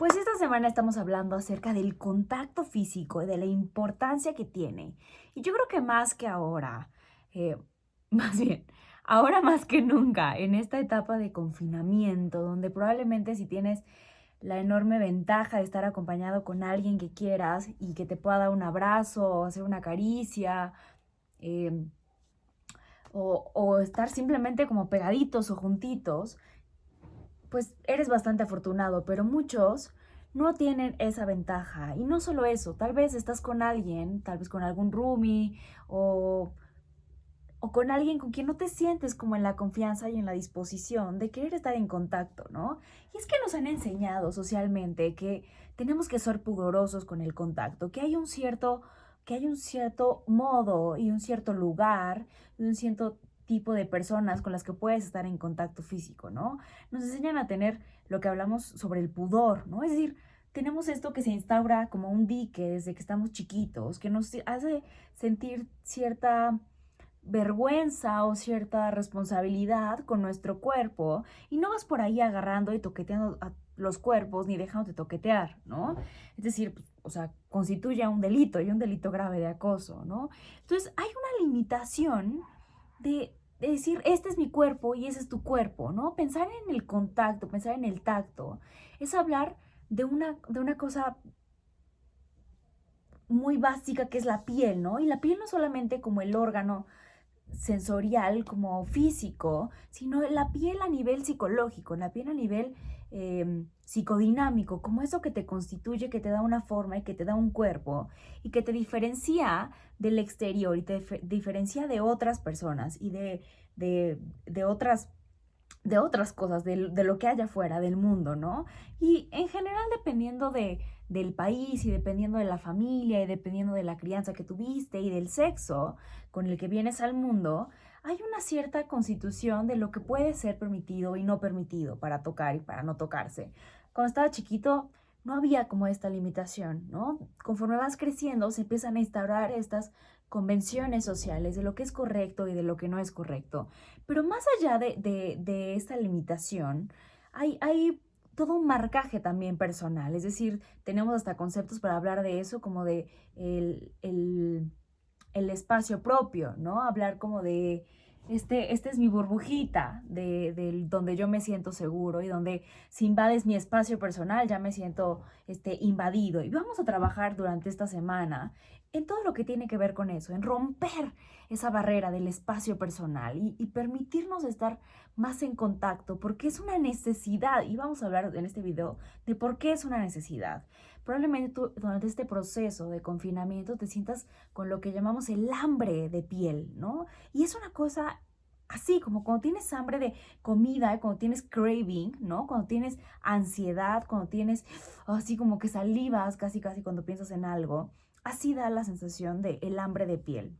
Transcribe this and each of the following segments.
Pues esta semana estamos hablando acerca del contacto físico y de la importancia que tiene. Y yo creo que más que ahora, eh, más bien, ahora más que nunca, en esta etapa de confinamiento, donde probablemente si tienes la enorme ventaja de estar acompañado con alguien que quieras y que te pueda dar un abrazo o hacer una caricia, eh, o estar simplemente como pegaditos o juntitos, pues eres bastante afortunado, pero muchos no tienen esa ventaja. Y no solo eso, tal vez estás con alguien, tal vez con algún roomie o, o con alguien con quien no te sientes como en la confianza y en la disposición de querer estar en contacto, ¿no? Y es que nos han enseñado socialmente que tenemos que ser pudorosos con el contacto, que hay un cierto modo y un cierto lugar y un cierto tipo de personas con las que puedes estar en contacto físico, ¿no? Nos enseñan a tener lo que hablamos sobre el pudor, ¿no? Es decir, tenemos esto que se instaura como un dique desde que estamos chiquitos, que nos hace sentir cierta vergüenza o cierta responsabilidad con nuestro cuerpo y no vas por ahí agarrando y toqueteando a los cuerpos ni dejándote toquetear, ¿no? Es decir, pues, o sea, constituye un delito y un delito grave de acoso, ¿no? Entonces hay una limitación de decir, este es mi cuerpo y ese es tu cuerpo, ¿no? Pensar en el contacto, pensar en el tacto, es hablar de una cosa muy básica que es la piel, ¿no? Y la piel no solamente como el órgano sensorial, como físico, sino la piel a nivel psicológico, la piel a nivel psicodinámico, como eso que te constituye, que te da una forma y que te da un cuerpo y que te diferencia del exterior y te diferencia de otras personas y de, de otras de otras cosas, de lo que haya afuera, del mundo, ¿no? Y en general, dependiendo del país y dependiendo de la familia y dependiendo de la crianza que tuviste y del sexo con el que vienes al mundo, hay una cierta constitución de lo que puede ser permitido y no permitido para tocar y para no tocarse. Cuando estaba chiquito, no había como esta limitación, ¿no? Conforme vas creciendo, se empiezan a instaurar estas convenciones sociales de lo que es correcto y de lo que no es correcto. Pero más allá de esta limitación, hay todo un marcaje también personal. Es decir, tenemos hasta conceptos para hablar de eso, como de el espacio propio, ¿no? Hablar como de, este es mi burbujita, donde yo me siento seguro y donde si invades mi espacio personal ya me siento invadido. Y vamos a trabajar durante esta semana en todo lo que tiene que ver con eso, en romper esa barrera del espacio personal y permitirnos estar más en contacto, porque es una necesidad. Y vamos a hablar en este video de por qué es una necesidad. Probablemente tú durante este proceso de confinamiento te sientas con lo que llamamos el hambre de piel, ¿no? Y es una cosa así, como cuando tienes hambre de comida, cuando tienes craving, ¿no? Cuando tienes ansiedad, cuando tienes así como que salivas casi casi cuando piensas en algo, así da la sensación de el hambre de piel.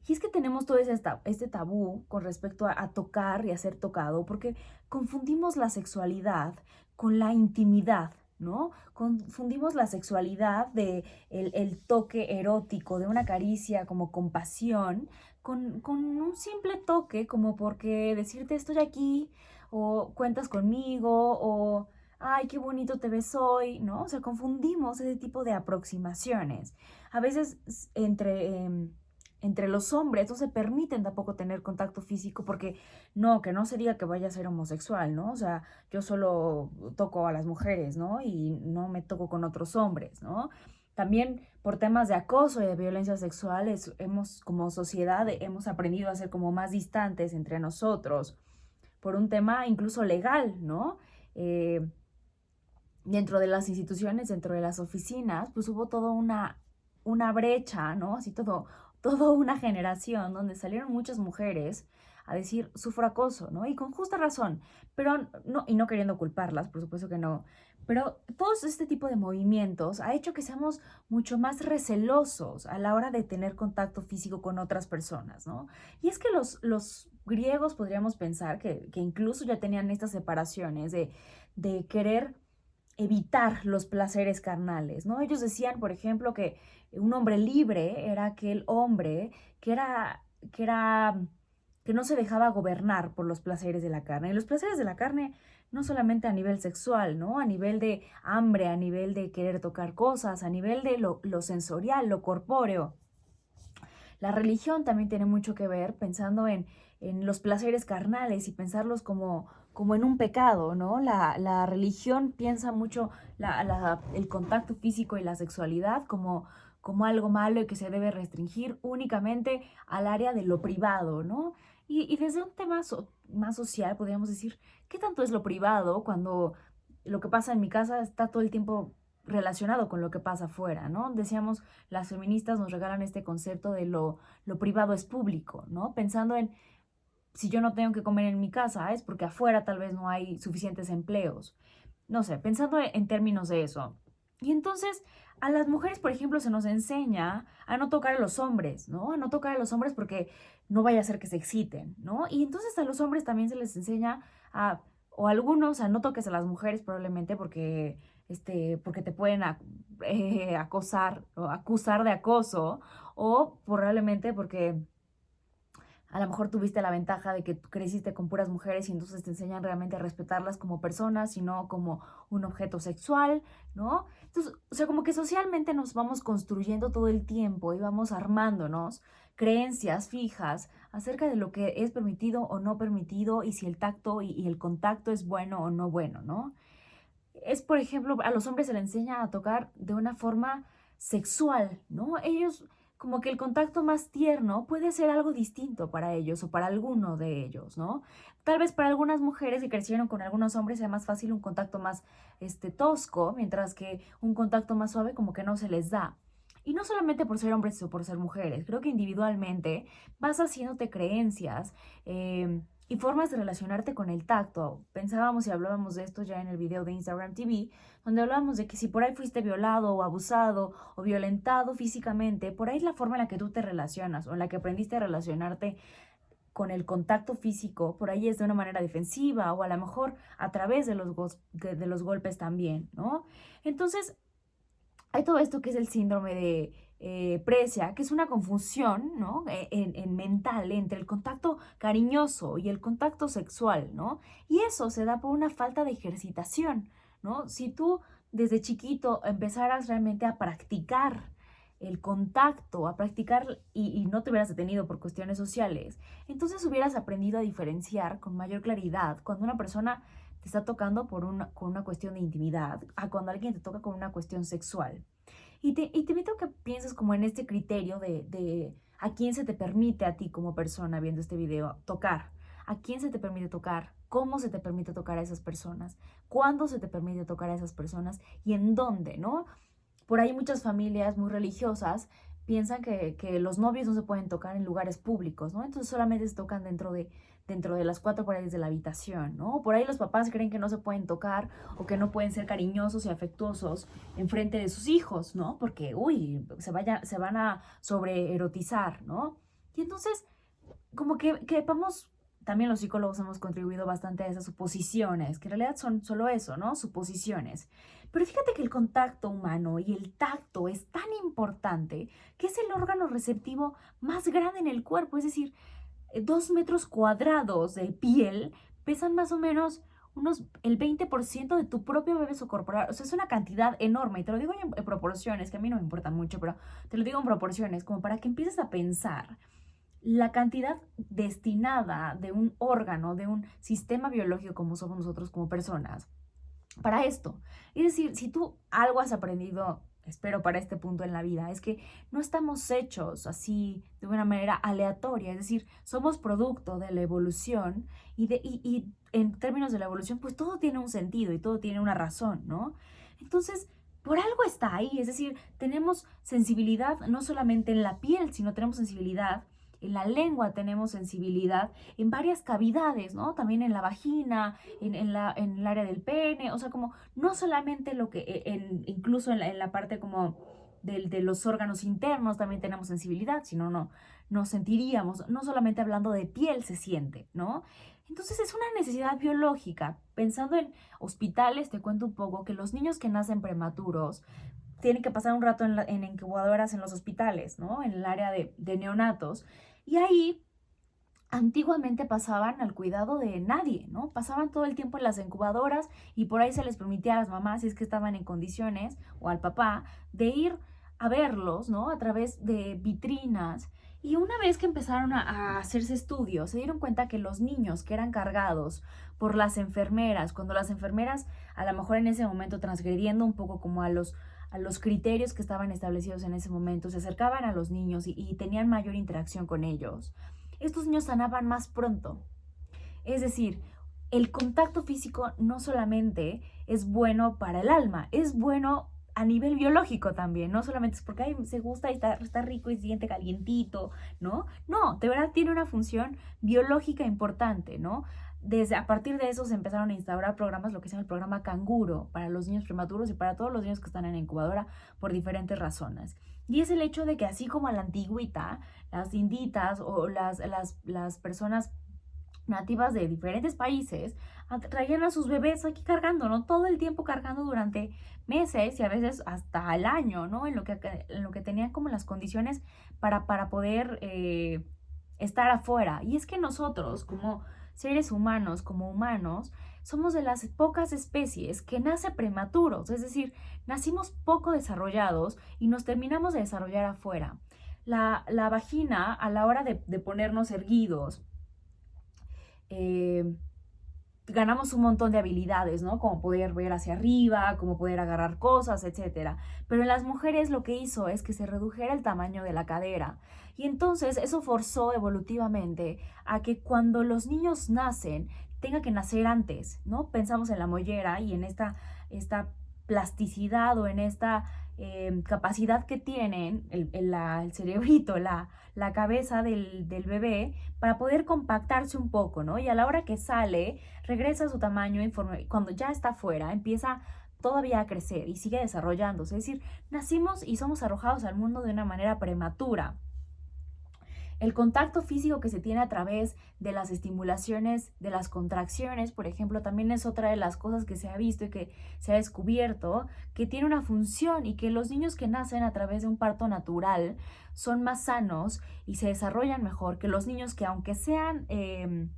Y es que tenemos todo este tabú con respecto a tocar y a ser tocado, porque confundimos la sexualidad con la intimidad, ¿no? Confundimos la sexualidad de el toque erótico, de una caricia como con pasión, con un simple toque, como porque decirte estoy aquí, o cuentas conmigo, o ay, qué bonito te ves hoy, ¿no? O sea, confundimos ese tipo de aproximaciones. A veces entre los hombres no se permiten tampoco tener contacto físico porque no, que no se diga que vaya a ser homosexual, ¿no? O sea, yo solo toco a las mujeres, ¿no? Y no me toco con otros hombres, ¿no? También por temas de acoso y de violencia sexual hemos como sociedad hemos aprendido a ser como más distantes entre nosotros por un tema incluso legal, ¿no? Eh, Dentro de las instituciones, dentro de las oficinas, pues hubo toda una brecha, ¿no? Así toda una generación donde salieron muchas mujeres a decir sufro acoso, ¿no? Y con justa razón, pero no, y no queriendo culparlas, por supuesto que no, pero todos este tipo de movimientos ha hecho que seamos mucho más recelosos a la hora de tener contacto físico con otras personas, ¿no? Y es que los griegos podríamos pensar que incluso ya tenían estas separaciones de querer evitar los placeres carnales, ¿no? Ellos decían, por ejemplo, que un hombre libre era aquel hombre que no se dejaba gobernar por los placeres de la carne. Y los placeres de la carne no solamente a nivel sexual, ¿no? A nivel de hambre, a nivel de querer tocar cosas, a nivel de lo sensorial, lo corpóreo. La religión también tiene mucho que ver pensando en los placeres carnales y pensarlos como en un pecado, ¿no? La religión piensa mucho el contacto físico y la sexualidad como algo malo y que se debe restringir únicamente al área de lo privado, ¿no? Y desde un tema más social, podríamos decir, ¿qué tanto es lo privado cuando lo que pasa en mi casa está todo el tiempo relacionado con lo que pasa afuera, ¿no? Decíamos, las feministas nos regalan este concepto de lo privado es público, ¿no? Pensando en, si yo no tengo que comer en mi casa, es porque afuera tal vez no hay suficientes empleos. No sé, pensando en términos de eso. Y entonces, a las mujeres, por ejemplo, se nos enseña a no tocar a los hombres, ¿no? A no tocar a los hombres porque no vaya a ser que se exciten, ¿no? Y entonces a los hombres también se les enseña o a algunos, a no toques a las mujeres probablemente porque te pueden acosar o acusar de acoso, o probablemente porque a lo mejor tuviste la ventaja de que tú creciste con puras mujeres y entonces te enseñan realmente a respetarlas como personas y no como un objeto sexual, ¿no? Entonces, o sea, como que socialmente nos vamos construyendo todo el tiempo y vamos armándonos creencias fijas acerca de lo que es permitido o no permitido y si el tacto y el contacto es bueno o no bueno, ¿no? Es, por ejemplo, a los hombres se les enseña a tocar de una forma sexual, ¿no? Ellos, como que el contacto más tierno puede ser algo distinto para ellos o para alguno de ellos, ¿no? Tal vez para algunas mujeres que crecieron con algunos hombres sea más fácil un contacto más, tosco, mientras que un contacto más suave como que no se les da. Y no solamente por ser hombres o por ser mujeres, creo que individualmente vas haciéndote creencias, y formas de relacionarte con el tacto. Pensábamos y hablábamos de esto ya en el video de Instagram TV, donde hablábamos de que si por ahí fuiste violado o abusado o violentado físicamente, por ahí es la forma en la que tú te relacionas o en la que aprendiste a relacionarte con el contacto físico, por ahí es de una manera defensiva o a lo mejor a través de los golpes también, ¿no? Entonces, hay todo esto que es el síndrome de Precia, que es una confusión, ¿no? En mental entre el contacto cariñoso y el contacto sexual, ¿no? Y eso se da por una falta de ejercitación, ¿no? Si tú desde chiquito empezaras realmente a practicar el contacto, a practicar y no te hubieras detenido por cuestiones sociales, entonces hubieras aprendido a diferenciar con mayor claridad cuando una persona te está tocando con una cuestión de intimidad, a cuando alguien te toca con una cuestión sexual. Y te invito a que pienses como en este criterio de a quién se te permite a ti como persona viendo este video tocar, a quién se te permite tocar, cómo se te permite tocar a esas personas, cuándo se te permite tocar a esas personas y en dónde, ¿no? Por ahí muchas familias muy religiosas piensan que los novios no se pueden tocar en lugares públicos, ¿no? Entonces solamente se tocan dentro de las cuatro paredes de la habitación, ¿no? Por ahí los papás creen que no se pueden tocar o que no pueden ser cariñosos y afectuosos en frente de sus hijos, ¿no? Porque, uy, se van a sobreerotizar, ¿no? Y entonces, como que vamos, también los psicólogos hemos contribuido bastante a esas suposiciones, que en realidad son solo eso, ¿no? Suposiciones. Pero fíjate que el contacto humano y el tacto es tan importante que es el órgano receptivo más grande en el cuerpo, es decir, 2 metros cuadrados de piel pesan más o menos el 20% de tu propio peso corporal. O sea, es una cantidad enorme. Y te lo digo en proporciones, que a mí no me importa mucho, pero te lo digo en proporciones, como para que empieces a pensar la cantidad destinada de un órgano, de un sistema biológico como somos nosotros como personas, para esto. Es decir, si tú algo has aprendido, espero para este punto en la vida, es que no estamos hechos así de una manera aleatoria, es decir, somos producto de la evolución y en términos de la evolución, pues todo tiene un sentido y todo tiene una razón, ¿no? Entonces, por algo está ahí, es decir, tenemos sensibilidad no solamente en la piel, sino tenemos sensibilidad en la lengua, tenemos sensibilidad en varias cavidades, ¿no? También en la vagina, en el área del pene, o sea, como no solamente incluso en la parte como de los órganos internos también tenemos sensibilidad, sino no sentiríamos, no solamente hablando de piel se siente, ¿no? Entonces es una necesidad biológica. Pensando en hospitales, te cuento un poco que los niños que nacen prematuros tienen que pasar un rato en incubadoras en los hospitales, ¿no? En el área de neonatos. Y ahí antiguamente pasaban al cuidado de nadie, ¿no? Pasaban todo el tiempo en las incubadoras y por ahí se les permitía a las mamás, si es que estaban en condiciones, o al papá, de ir a verlos, ¿no? A través de vitrinas. Y una vez que empezaron a hacerse estudios, se dieron cuenta que los niños que eran cargados por las enfermeras, cuando las enfermeras, a lo mejor en ese momento transgrediendo un poco como a los criterios que estaban establecidos en ese momento, se acercaban a los niños y tenían mayor interacción con ellos, estos niños sanaban más pronto. Es decir, el contacto físico no solamente es bueno para el alma, es bueno a nivel biológico también, no solamente es porque ay, se gusta y está rico y se siente calientito, ¿no? No, de verdad tiene una función biológica importante, ¿no? Desde a partir de eso se empezaron a instaurar programas, lo que se llama el programa Canguro, para los niños prematuros y para todos los niños que están en la incubadora por diferentes razones. Y es el hecho de que así como a la antigüita, las inditas o las personas nativas de diferentes países traían a sus bebés aquí cargando, ¿no? Todo el tiempo cargando durante meses y a veces hasta el año, ¿no? En lo que tenían como las condiciones para poder estar afuera. Y es que nosotros, como seres humanos, como humanos, somos de las pocas especies que nace prematuros, es decir, nacimos poco desarrollados y nos terminamos de desarrollar afuera. La vagina, a la hora de ponernos erguidos, eh, ganamos un montón de habilidades, ¿no? Como poder ver hacia arriba, como poder agarrar cosas, etcétera. Pero en las mujeres lo que hizo es que se redujera el tamaño de la cadera. Y entonces eso forzó evolutivamente a que cuando los niños nacen, tenga que nacer antes, ¿no? Pensamos en la mollera y en esta plasticidad o en esta capacidad que tienen el cerebrito, la cabeza del bebé para poder compactarse un poco, ¿no? Y a la hora que sale, regresa a su tamaño cuando ya está afuera, empieza todavía a crecer y sigue desarrollándose. Es decir, nacimos y somos arrojados al mundo de una manera prematura. El contacto físico que se tiene a través de las estimulaciones, de las contracciones, por ejemplo, también es otra de las cosas que se ha visto y que se ha descubierto, que tiene una función y que los niños que nacen a través de un parto natural son más sanos y se desarrollan mejor que los niños que aunque sean, que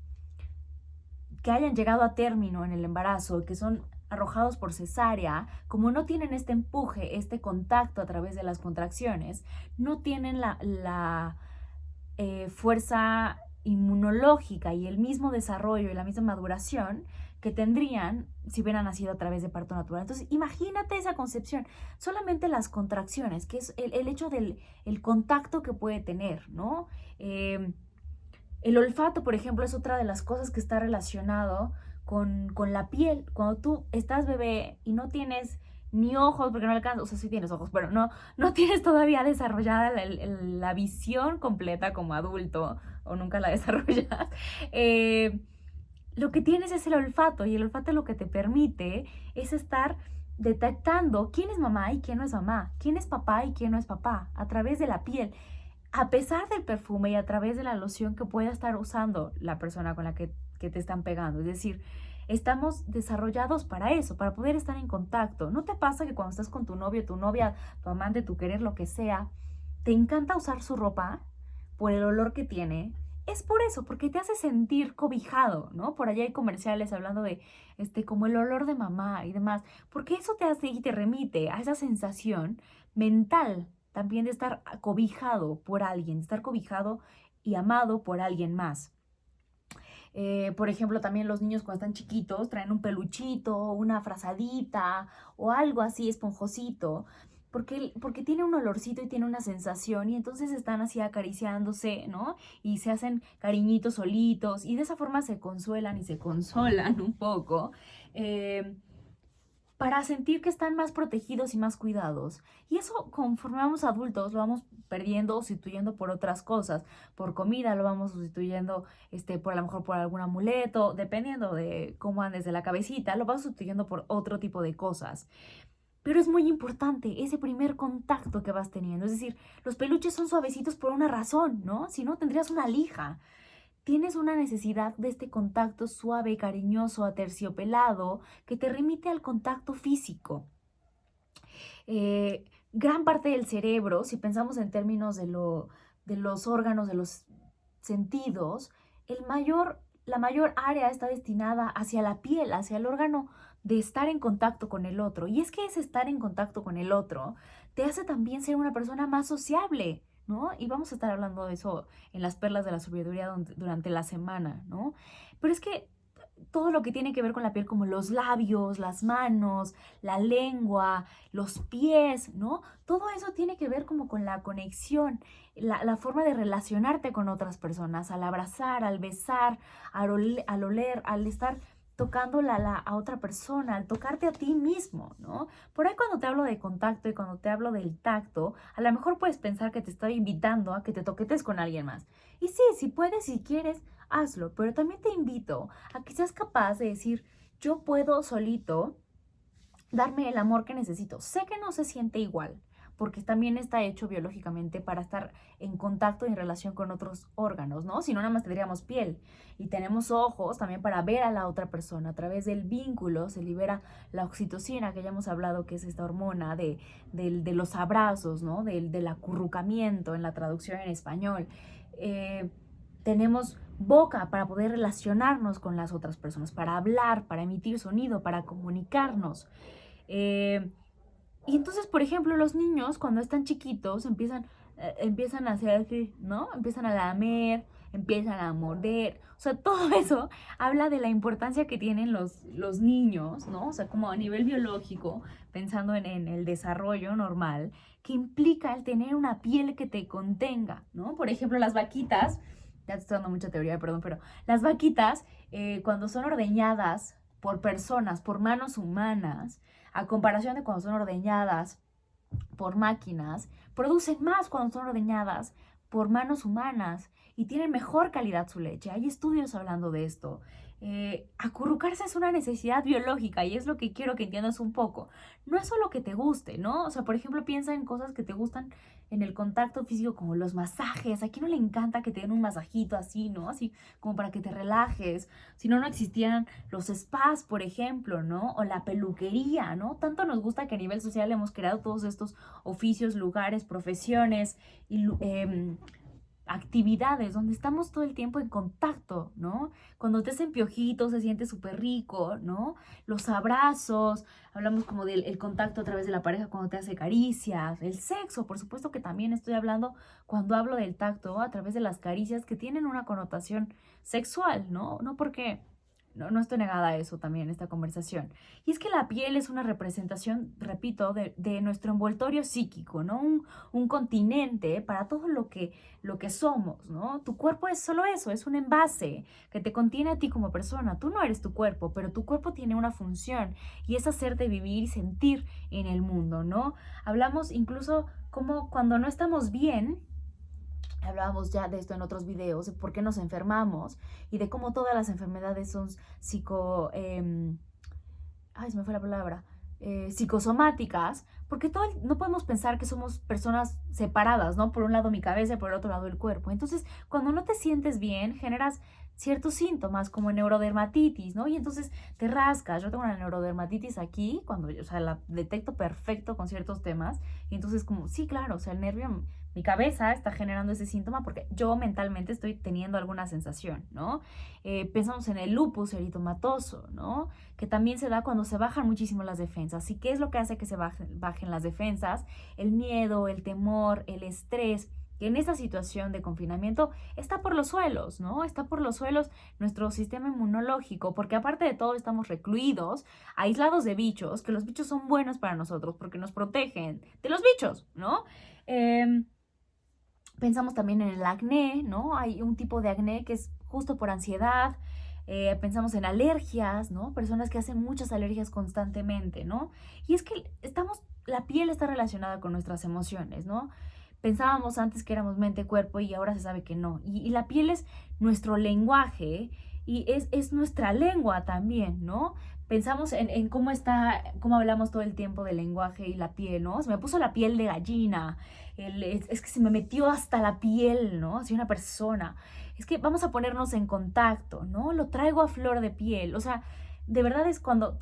hayan llegado a término en el embarazo, que son arrojados por cesárea, como no tienen este empuje, este contacto a través de las contracciones, no tienen la fuerza inmunológica y el mismo desarrollo y la misma maduración que tendrían si hubieran nacido a través de parto natural. Entonces, imagínate esa concepción, solamente las contracciones, que es el hecho del el contacto que puede tener, ¿no? El olfato, por ejemplo, es otra de las cosas que está relacionado con la piel. Cuando tú estás bebé y no tienes ni ojos, porque no alcanzas, o sea, sí tienes ojos, pero no tienes todavía desarrollada la visión completa como adulto, o nunca la desarrollas, eh, lo que tienes es el olfato, y el olfato lo que te permite es estar detectando quién es mamá y quién no es mamá, quién es papá y quién no es papá, a través de la piel, a pesar del perfume y a través de la loción que pueda estar usando la persona con la que te están pegando. Es decir, estamos desarrollados para eso, para poder estar en contacto. ¿No te pasa que cuando estás con tu novio, tu novia, tu amante, tu querer, lo que sea, te encanta usar su ropa por el olor que tiene? Es por eso, porque te hace sentir cobijado, ¿no? Por allá hay comerciales hablando de, como el olor de mamá y demás, porque eso te hace y te remite a esa sensación mental también de estar cobijado por alguien, de estar cobijado y amado por alguien más. Por ejemplo, también los niños cuando están chiquitos traen un peluchito, una frazadita o algo así esponjosito, porque tiene un olorcito y tiene una sensación y entonces están así acariciándose, ¿no? Y se hacen cariñitos solitos y de esa forma se consuelan y se consolan un poco. Para sentir que están más protegidos y más cuidados. Y eso conforme vamos adultos lo vamos perdiendo o sustituyendo por otras cosas. Por comida lo vamos sustituyendo por a lo mejor por algún amuleto, dependiendo de cómo andes de la cabecita, lo vamos sustituyendo por otro tipo de cosas. Pero es muy importante ese primer contacto que vas teniendo. Es decir, los peluches son suavecitos por una razón, ¿no? Si no, tendrías una lija. Tienes una necesidad de este contacto suave, cariñoso, aterciopelado, que te remite al contacto físico. Gran parte del cerebro, si pensamos en términos de los órganos, de los sentidos, la mayor área está destinada hacia la piel, hacia el órgano de estar en contacto con el otro. Y es que ese estar en contacto con el otro te hace también ser una persona más sociable, ¿no? Y vamos a estar hablando de eso en las perlas de la sabiduría durante la semana, ¿no? Pero es que todo lo que tiene que ver con la piel, como los labios, las manos, la lengua, los pies, ¿no? Todo eso tiene que ver como con la conexión, la forma de relacionarte con otras personas, al abrazar, al besar, al oler, al estar tocando a otra persona, al tocarte a ti mismo, ¿no? Por ahí cuando te hablo de contacto y cuando te hablo del tacto, a lo mejor puedes pensar que te estoy invitando a que te toquetes con alguien más. Y sí, si puedes, si quieres, hazlo, pero también te invito a que seas capaz de decir, yo puedo solito darme el amor que necesito. Sé que no se siente igual, porque también está hecho biológicamente para estar en contacto y en relación con otros órganos, ¿no? Si no, nada más tendríamos piel y tenemos ojos también para ver a la otra persona. A través del vínculo se libera la oxitocina, que ya hemos hablado que es esta hormona de los abrazos, ¿no? Del acurrucamiento en la traducción en español. Tenemos boca para poder relacionarnos con las otras personas, para hablar, para emitir sonido, para comunicarnos. Eh, y entonces, por ejemplo, los niños cuando están chiquitos empiezan a hacer así, ¿no? Empiezan a lamer, empiezan a morder. O sea, todo eso habla de la importancia que tienen los niños, ¿no? O sea, como a nivel biológico, pensando en el desarrollo normal, que implica el tener una piel que te contenga, ¿no? Por ejemplo, las vaquitas, ya te estoy dando mucha teoría, perdón, pero las vaquitas, cuando son ordeñadas por personas, por manos humanas, a comparación de cuando son ordeñadas por máquinas, producen más cuando son ordeñadas por manos humanas y tienen mejor calidad su leche. Hay estudios hablando de esto. Acurrucarse es una necesidad biológica y es lo que quiero que entiendas un poco. No es solo que te guste, ¿no? O sea, por ejemplo, piensa en cosas que te gustan en el contacto físico, como los masajes. ¿A quién no le encanta que te den un masajito así, ¿no? Así como para que te relajes. Si no, no existieran los spas, por ejemplo, ¿no? O la peluquería, ¿no? Tanto nos gusta que a nivel social hemos creado todos estos oficios, lugares, profesiones y actividades donde estamos todo el tiempo en contacto, ¿no? Cuando te hacen piojitos se siente súper rico, ¿no? Los abrazos, hablamos como del el contacto a través de la pareja cuando te hace caricias, el sexo, por supuesto que también estoy hablando cuando hablo del tacto a través de las caricias que tienen una connotación sexual, ¿no? No porque no estoy negada a eso también en esta conversación. Y es que la piel es una representación, repito, de nuestro envoltorio psíquico, ¿no? Un continente para todo lo que somos, ¿no? Tu cuerpo es solo eso, es un envase que te contiene a ti como persona. Tú no eres tu cuerpo, pero tu cuerpo tiene una función y es hacerte vivir y sentir en el mundo, ¿no? Hablamos incluso como cuando no estamos bien. Hablábamos ya de esto en otros videos, de por qué nos enfermamos y de cómo todas las enfermedades son ay, se me fue la palabra, psicosomáticas, porque no podemos pensar que somos personas separadas, ¿no? Por un lado mi cabeza y por el otro lado el cuerpo. Entonces, cuando no te sientes bien, generas ciertos síntomas como neurodermatitis, ¿no? Y entonces te rascas. Yo tengo una neurodermatitis aquí, cuando, o sea, la detecto perfecto con ciertos temas. Y entonces como, sí, claro, o sea, el nervio, mi cabeza está generando ese síntoma porque yo mentalmente estoy teniendo alguna sensación, ¿no? Pensamos en el lupus eritomatoso, ¿no? Que también se da cuando se bajan muchísimo las defensas. ¿Y qué es lo que hace que se bajen las defensas? El miedo, el temor, el estrés, que en esta situación de confinamiento está por los suelos, ¿no? Está por los suelos nuestro sistema inmunológico, porque aparte de todo estamos recluidos, aislados de bichos, que los bichos son buenos para nosotros porque nos protegen de los bichos, ¿no? Pensamos también en el acné, ¿no? Hay un tipo de acné que es justo por ansiedad. Pensamos en alergias, ¿no? Personas que hacen muchas alergias constantemente, ¿no? Y es que la piel está relacionada con nuestras emociones, ¿no? Pensábamos antes que éramos mente, cuerpo y ahora se sabe que no. Y la piel es nuestro lenguaje y es nuestra lengua también, ¿no? Pensamos en cómo hablamos todo el tiempo del lenguaje y la piel, ¿no? Se me puso la piel de gallina, es que se me metió hasta la piel, ¿no? Así una persona. Es que vamos a ponernos en contacto, ¿no? Lo traigo a flor de piel. O sea, de verdad es cuando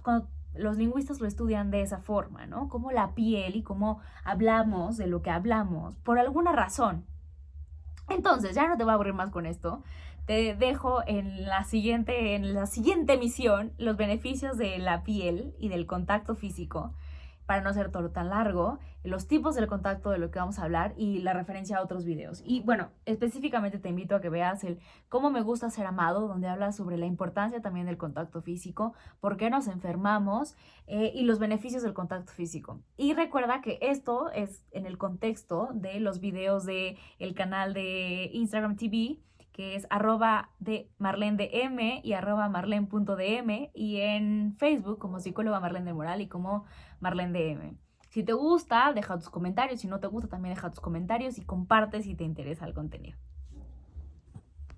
los lingüistas lo estudian de esa forma, ¿no? Como la piel y cómo hablamos de lo que hablamos por alguna razón. Entonces, ya no te voy a aburrir más con esto. te dejo en la siguiente emisión los beneficios de la piel y del contacto físico, para no hacer todo tan largo, los tipos del contacto de lo que vamos a hablar y la referencia a otros videos. Y bueno, específicamente te invito a que veas el cómo me gusta ser amado, donde habla sobre la importancia también del contacto físico, por qué nos enfermamos y los beneficios del contacto físico. Y recuerda que esto es en el contexto de los videos del canal de Instagram TV, que es @de Marlene DM y @marlene.dm, y en Facebook como psicóloga Marlene del Moral y como Marlene DM. Si te gusta, deja tus comentarios. Si no te gusta, también deja tus comentarios y comparte si te interesa el contenido.